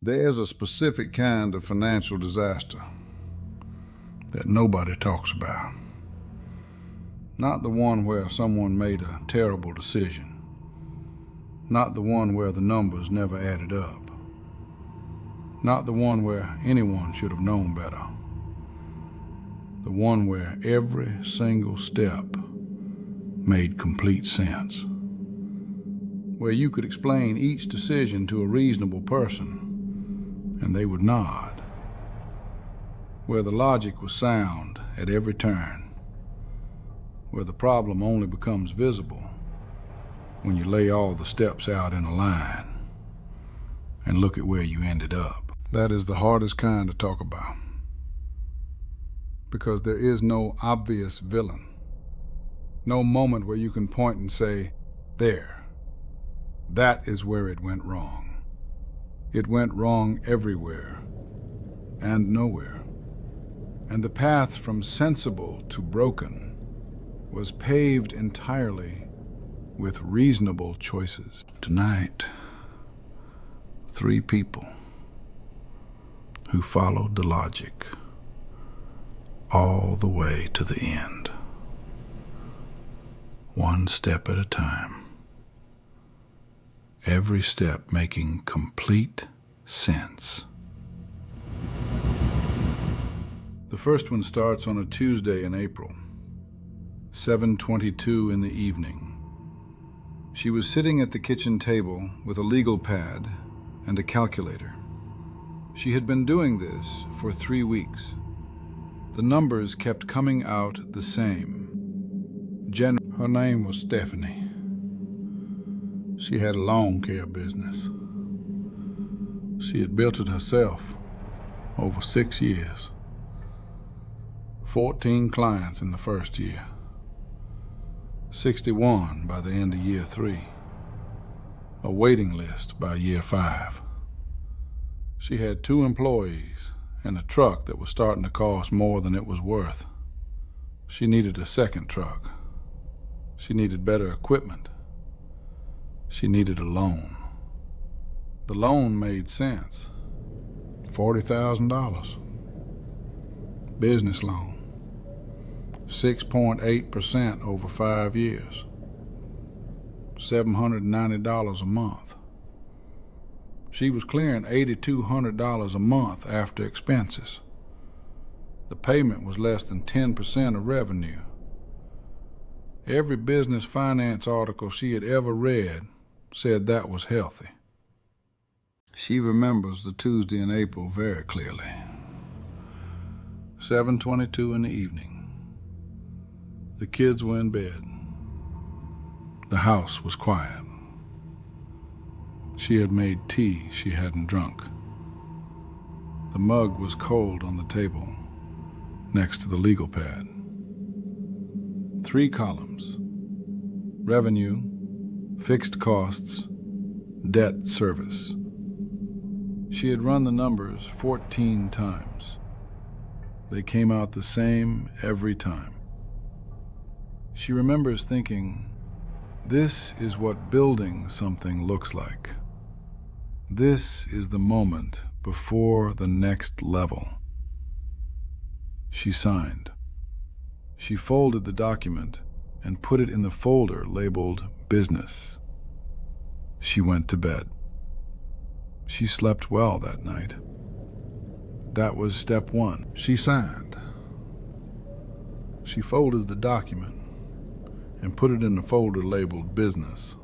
There's a specific kind of financial disaster that nobody talks about. Not the one where someone made a terrible decision. Not the one where the numbers never added up. Not the one where anyone should have known better. The one where every single step made complete sense. Where you could explain each decision to a reasonable person and they would nod. Where the logic was sound at every turn. Where the problem only becomes visible when you lay all the steps out in a line and look at where you ended up. That is the hardest kind to talk about, because there is no obvious villain. No moment where you can point and say, there, that is where it went wrong. It went wrong everywhere and nowhere. And the path from sensible to broken was paved entirely with reasonable choices. Tonight, 3 people who followed the logic all the way to the end. One step at a time. Every step making complete sense. The first one starts on a Tuesday in April, 7:22 in the evening. She was sitting at the kitchen table with a legal pad and a calculator. She had been doing this for 3 weeks. The numbers kept coming out the same. Her name was Stephanie. She had a lawn care business. She had built it herself over 6 years. 14 clients in the first year. 61 by the end of year 3. A waiting list by year 5. She had 2 employees and a truck that was starting to cost more than it was worth. She needed a second truck. She needed better equipment. She needed a loan. The loan made sense. $40,000. Business loan. 6.8% over 5 years. $790 a month. She was clearing $8,200 a month after expenses. The payment was less than 10% of revenue. Every business finance article she had ever read said that was healthy. She remembers the Tuesday in April very clearly. 7:22 in the evening. The kids were in bed. The house was quiet. She had made tea she hadn't drunk. The mug was cold on the table next to the legal pad. 3 columns: revenue, fixed costs, debt service. She had run the numbers 14 times. They came out the same every time. She remembers thinking, this is what building something looks like. This is the moment before the next level. She signed. She folded the document and put it in the folder labeled business. She went to bed. She slept well that night. That was step 1. She signed. She folded the document and put it in the folder labeled business.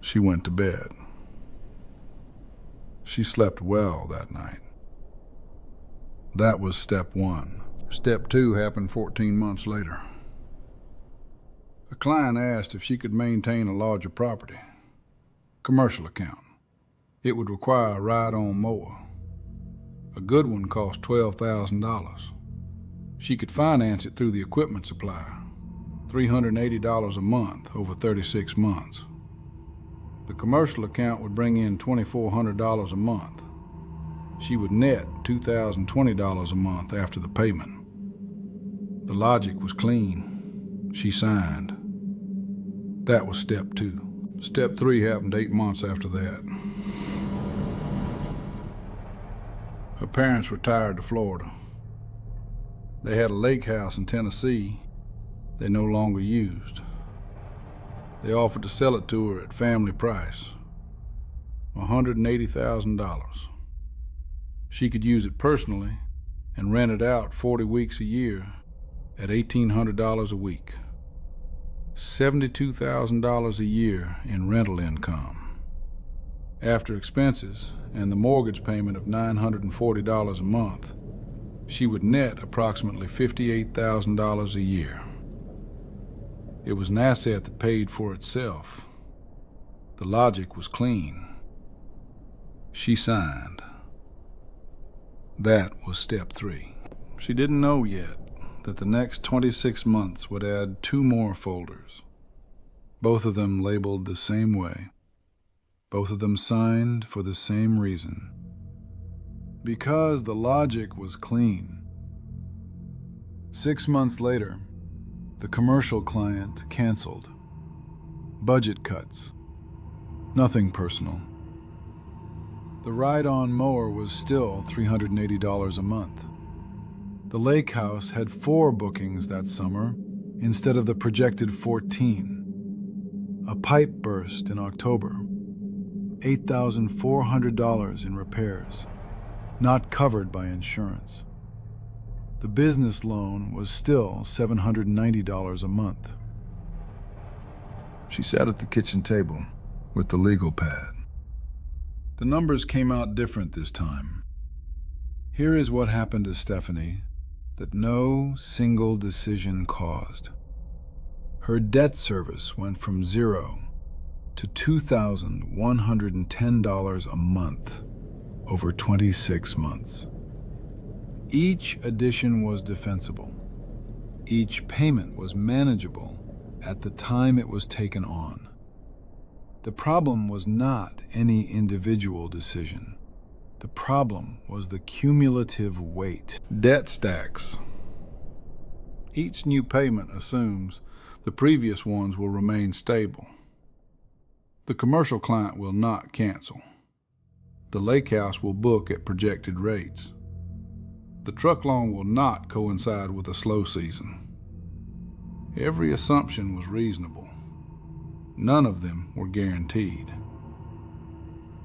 She went to bed. She slept well that night. That was step 1. Step 2 happened 14 months later. A client asked if she could maintain a larger property, commercial account. It would require a ride-on mower. A good one cost $12,000. She could finance it through the equipment supplier, $380 a month over 36 months. The commercial account would bring in $2,400 a month. She would net $2,020 a month after the payment. The logic was clean. She signed. That was step 2. Step 3 happened 8 months after that. Her parents retired to Florida. They had a lake house in Tennessee they no longer used. They offered to sell it to her at family price, $180,000. She could use it personally and rent it out 40 weeks a year at $1,800 a week. $72,000 a year in rental income. After expenses and the mortgage payment of $940 a month, she would net approximately $58,000 a year. It was an asset that paid for itself. The logic was clean. She signed. That was step 3. She didn't know yet that the next 26 months would add 2 more folders, both of them labeled the same way, both of them signed for the same reason. Because the logic was clean. 6 months later, the commercial client canceled. Budget cuts. Nothing personal. The ride-on mower was still $380 a month. The lake house had 4 bookings that summer instead of the projected 14. A pipe burst in October. $8,400 in repairs, not covered by insurance. The business loan was still $790 a month. She sat at the kitchen table with the legal pad. The numbers came out different this time. Here is what happened to Stephanie that no single decision caused. Her debt service went from 0 to $2,110 a month over 26 months. Each addition was defensible. Each payment was manageable at the time it was taken on. The problem was not any individual decision. The problem was the cumulative weight. Debt stacks. Each new payment assumes the previous ones will remain stable. The commercial client will not cancel. The lake house will book at projected rates. The truck loan will not coincide with a slow season. Every assumption was reasonable. None of them were guaranteed.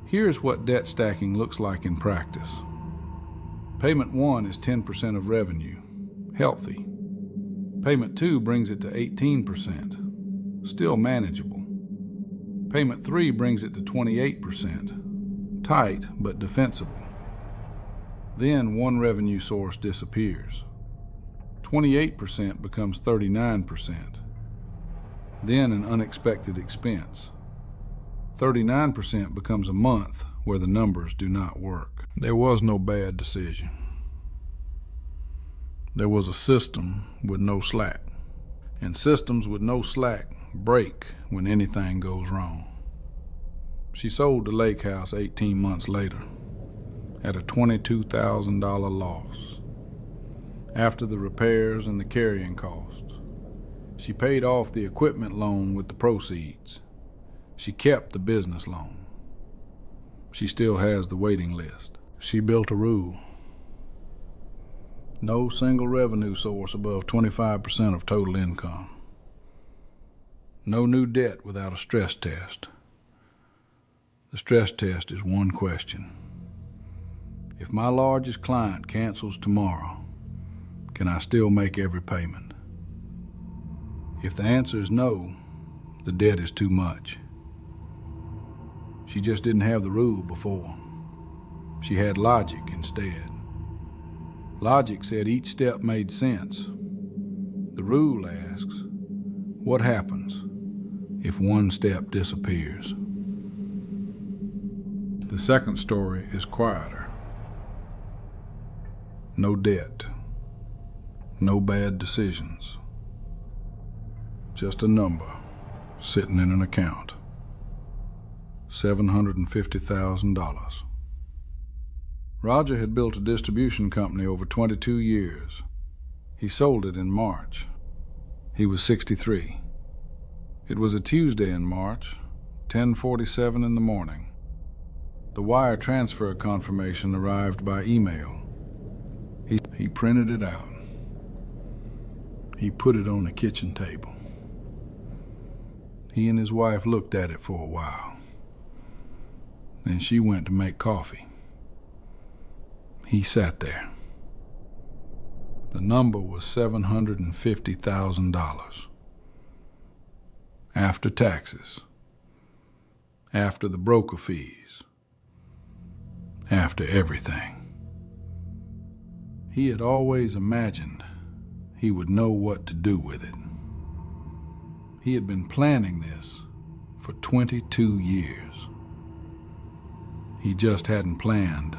Here's what debt stacking looks like in practice. Payment 1 is 10% of revenue, healthy. Payment 2 brings it to 18%, still manageable. Payment 3 brings it to 28%, tight but defensible. Then one revenue source disappears. 28% becomes 39%. Then an unexpected expense. 39% becomes a month where the numbers do not work. There was no bad decision. There was a system with no slack. And systems with no slack break when anything goes wrong. She sold the lake house 18 months later at a $22,000 loss. After the repairs and the carrying costs, she paid off the equipment loan with the proceeds. She kept the business loan. She still has the waiting list. She built a rule. No single revenue source above 25% of total income. No new debt without a stress test. The stress test is one question. If my largest client cancels tomorrow, can I still make every payment? If the answer is no, the debt is too much. She just didn't have the rule before. She had logic instead. Logic said each step made sense. The rule asks, what happens if one step disappears? The second story is quieter. No debt. No bad decisions. Just a number sitting in an account. $750,000. Roger had built a distribution company over 22 years. He sold it in March. He was 63. It was a Tuesday in March, 10:47 in the morning. The wire transfer confirmation arrived by email. He printed it out. He put it on the kitchen table. He and his wife looked at it for a while. Then she went to make coffee. He sat there. The number was $750,000. After taxes. After the broker fees. After everything. He had always imagined he would know what to do with it. He had been planning this for 22 years. He just hadn't planned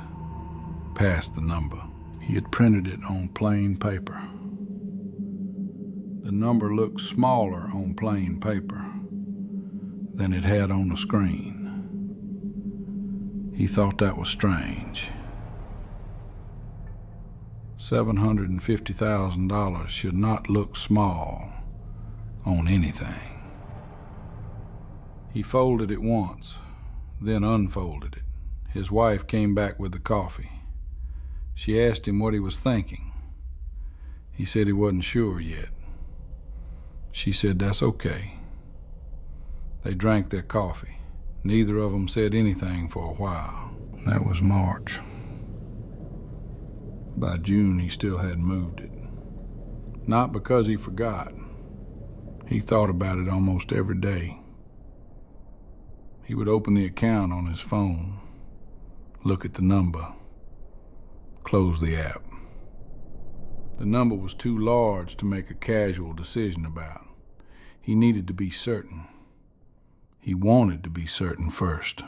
past the number. He had printed it on plain paper. The number looked smaller on plain paper than it had on the screen. He thought that was strange. $750,000 should not look small on anything. He folded it once, then unfolded it. His wife came back with the coffee. She asked him what he was thinking. He said he wasn't sure yet. She said that's okay. They drank their coffee. Neither of them said anything for a while. That was March. By June, he still hadn't moved it. Not because he forgot. He thought about it almost every day. He would open the account on his phone, look at the number, close the app. The number was too large to make a casual decision about. He needed to be certain. He wanted to be certain first.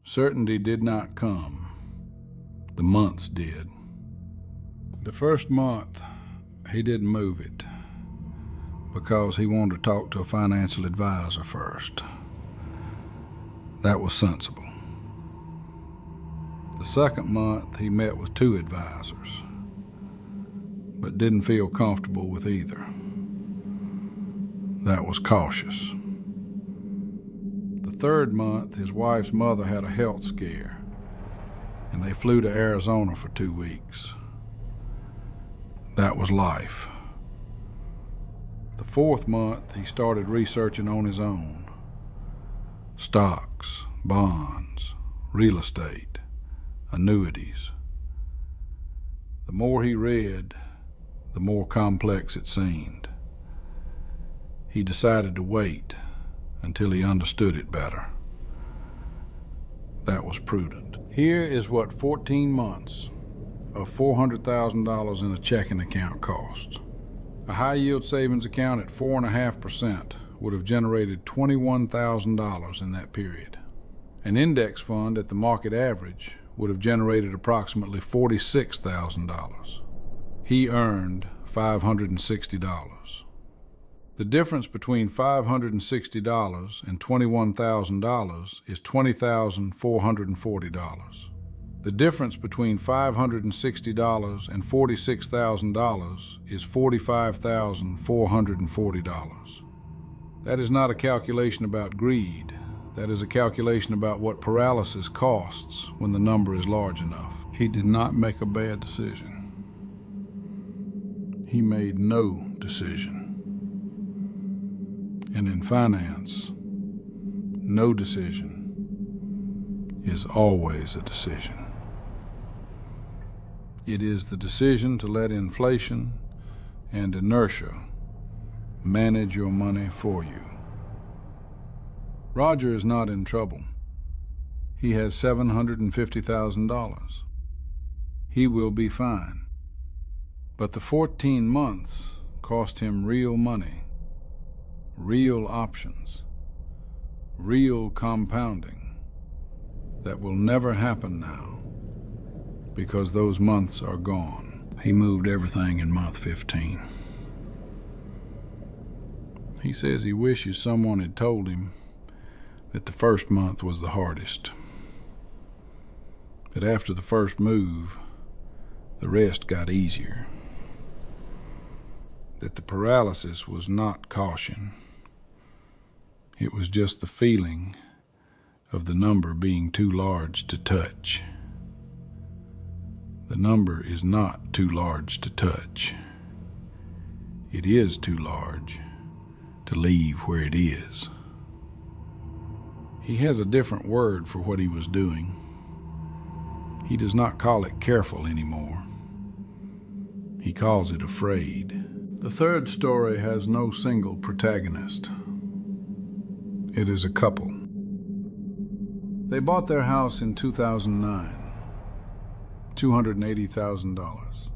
Certainty did not come. The months did. The first month, he didn't move it because he wanted to talk to a financial advisor first. That was sensible. The second month, he met with 2 advisors, but didn't feel comfortable with either. That was cautious. The third month, his wife's mother had a health scare, and they flew to Arizona for 2 weeks. That was life. The fourth month, he started researching on his own. Stocks, bonds, real estate, annuities. The more he read, the more complex it seemed. He decided to wait until he understood it better. That was prudent. Here is what 14 months of $400,000 in a checking account costs. A high-yield savings account at 4.5% would have generated $21,000 in that period. An index fund at the market average would have generated approximately $46,000. He earned $560. The difference between $560 and $21,000 is $20,440. The difference between $560 and $46,000 is $45,440. That is not a calculation about greed. That is a calculation about what paralysis costs when the number is large enough. He did not make a bad decision. He made no decision. And in finance, no decision is always a decision. It is the decision to let inflation and inertia manage your money for you. Roger is not in trouble. He has $750,000. He will be fine. But the 14 months cost him real money, real options, real compounding that will never happen now because those months are gone. He moved everything in month 15. He says he wishes someone had told him that the first month was the hardest. That after the first move, the rest got easier. That the paralysis was not caution. It was just the feeling of the number being too large to touch. The number is not too large to touch. It is too large to leave where it is. He has a different word for what he was doing. He does not call it careful anymore. He calls it afraid. The third story has no single protagonist. It is a couple. They bought their house in 2009, $280,000,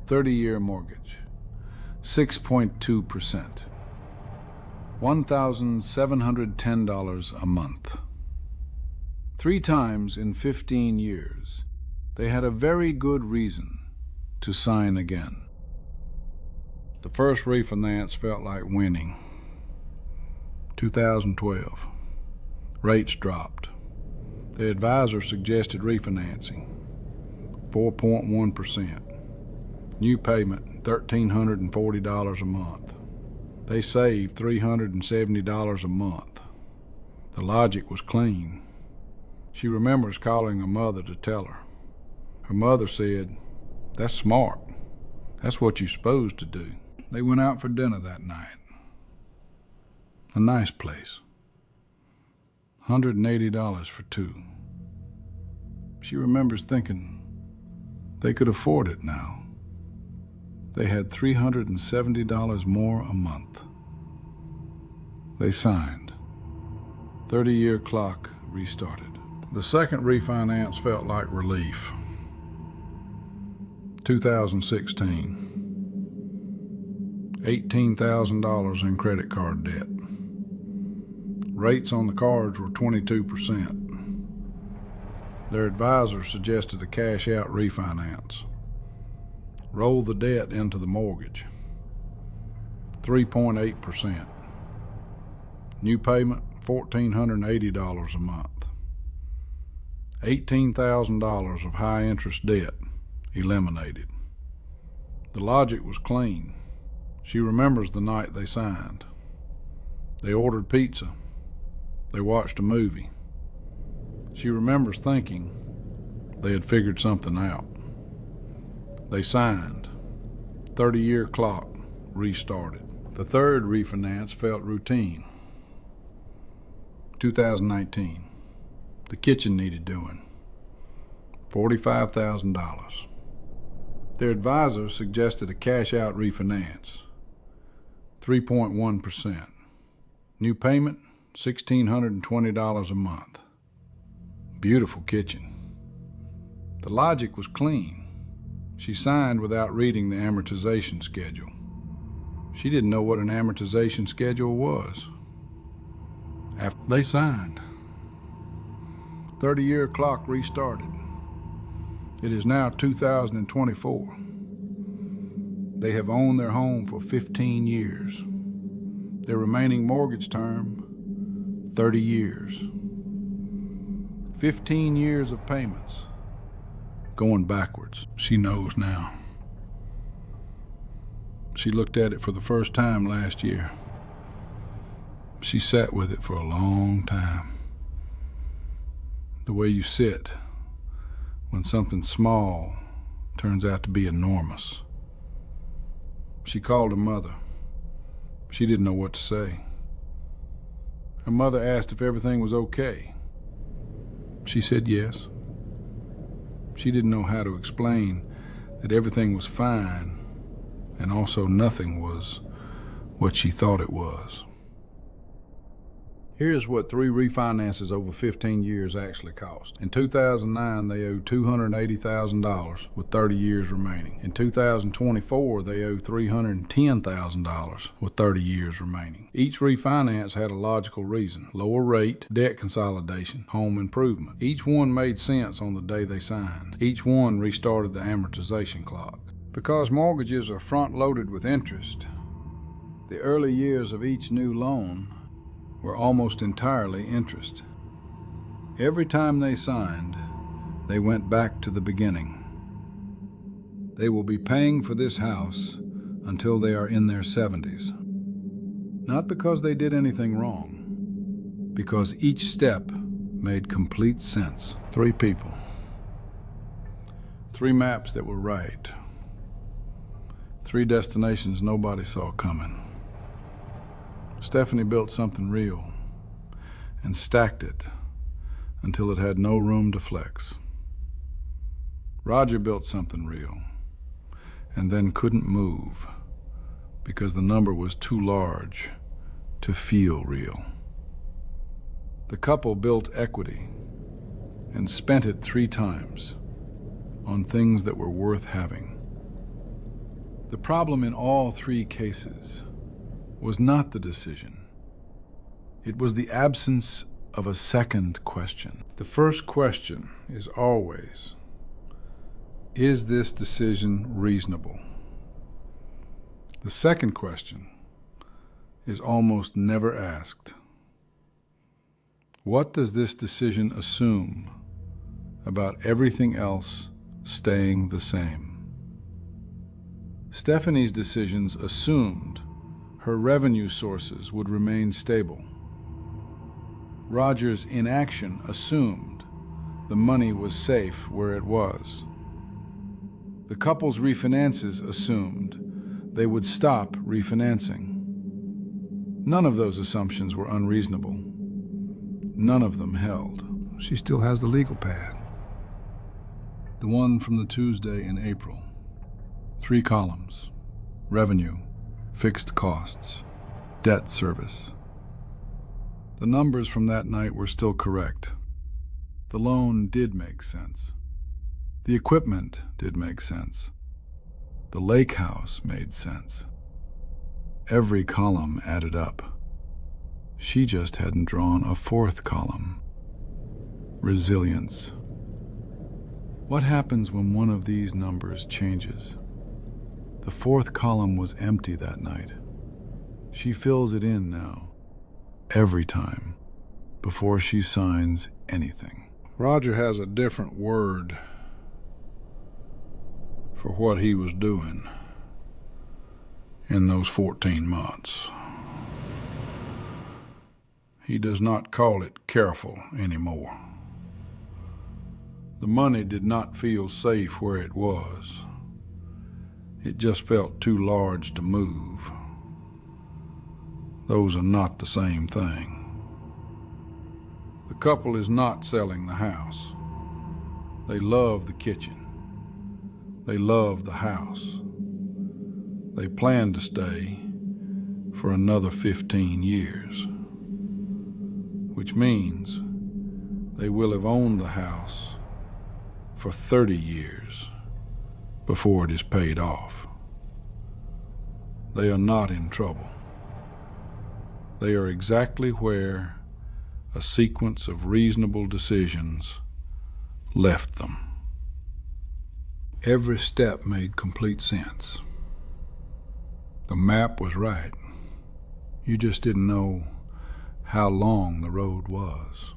30-year mortgage, 6.2%, $1,710 a month. 3 times in 15 years, they had a very good reason to sign again. The first refinance felt like winning. 2012. Rates dropped. The advisor suggested refinancing. 4.1%. New payment, $1,340 a month. They saved $370 a month. The logic was clean. She remembers calling her mother to tell her. Her mother said, "That's smart. That's what you're supposed to do." They went out for dinner that night. A nice place. $180 for 2. She remembers thinking they could afford it now. They had $370 more a month. They signed. 30-year clock restarted. The second refinance felt like relief. 2016. $18,000 in credit card debt. Rates on the cards were 22%. Their advisor suggested a cash-out refinance. Roll the debt into the mortgage. 3.8%. New payment, $1,480 a month. $18,000 of high-interest debt eliminated. The logic was clean. She remembers the night they signed. They ordered pizza. They watched a movie. She remembers thinking they had figured something out. They signed. 30-year clock restarted. The third refinance felt routine. 2019. The kitchen needed doing. $45,000. Their advisor suggested a cash-out refinance. 3.1%. New payment, $1,620 a month. Beautiful kitchen. The logic was clean. She signed without reading the amortization schedule. She didn't know what an amortization schedule was. After they signed, 30-year clock restarted. It is now 2024. They have owned their home for 15 years. Their remaining mortgage term, 30 years. 15 years of payments. Going backwards. She knows now. She looked at it for the first time last year. She sat with it for a long time. The way you sit when something small turns out to be enormous. She called her mother. She didn't know what to say. Her mother asked if everything was okay. She said yes. She didn't know how to explain that everything was fine and also nothing was what she thought it was. Here's what 3 refinances over 15 years actually cost. In 2009, they owed $280,000 with 30 years remaining. In 2024, they owe $310,000 with 30 years remaining. Each refinance had a logical reason: lower rate, debt consolidation, home improvement. Each one made sense on the day they signed. Each one restarted the amortization clock. Because mortgages are front-loaded with interest, the early years of each new loan were almost entirely interest. Every time they signed, they went back to the beginning. They will be paying for this house until they are in their 70s. Not because they did anything wrong, because each step made complete sense. 3 people. 3 maps that were right. 3 destinations nobody saw coming. Stephanie built something real and stacked it until it had no room to flex. Roger built something real and then couldn't move because the number was too large to feel real. The couple built equity and spent it 3 times on things that were worth having. The problem in all 3 cases was not the decision. It was the absence of a second question. The first question is always, is this decision reasonable? The second question is almost never asked. What does this decision assume about everything else staying the same? Stephanie's decisions assumed her revenue sources would remain stable. Roger's inaction assumed the money was safe where it was. The couple's refinances assumed they would stop refinancing. None of those assumptions were unreasonable. None of them held. She still has the legal pad. The one from the Tuesday in April. 3 columns. Revenue, fixed costs, debt service. The numbers from that night were still correct. The loan did make sense. The equipment did make sense. The lake house made sense. Every column added up. She just hadn't drawn a 4th column. Resilience. What happens when one of these numbers changes? The 4th column was empty that night. She fills it in now, every time, before she signs anything. Roger has a different word for what he was doing in those 14 months. He does not call it careful anymore. The money did not feel safe where it was. It just felt too large to move. Those are not the same thing. The couple is not selling the house. They love the kitchen. They love the house. They plan to stay for another 15 years, which means they will have owned the house for 30 years before it is paid off. They are not in trouble. They are exactly where a sequence of reasonable decisions left them. Every step made complete sense. The map was right. You just didn't know how long the road was.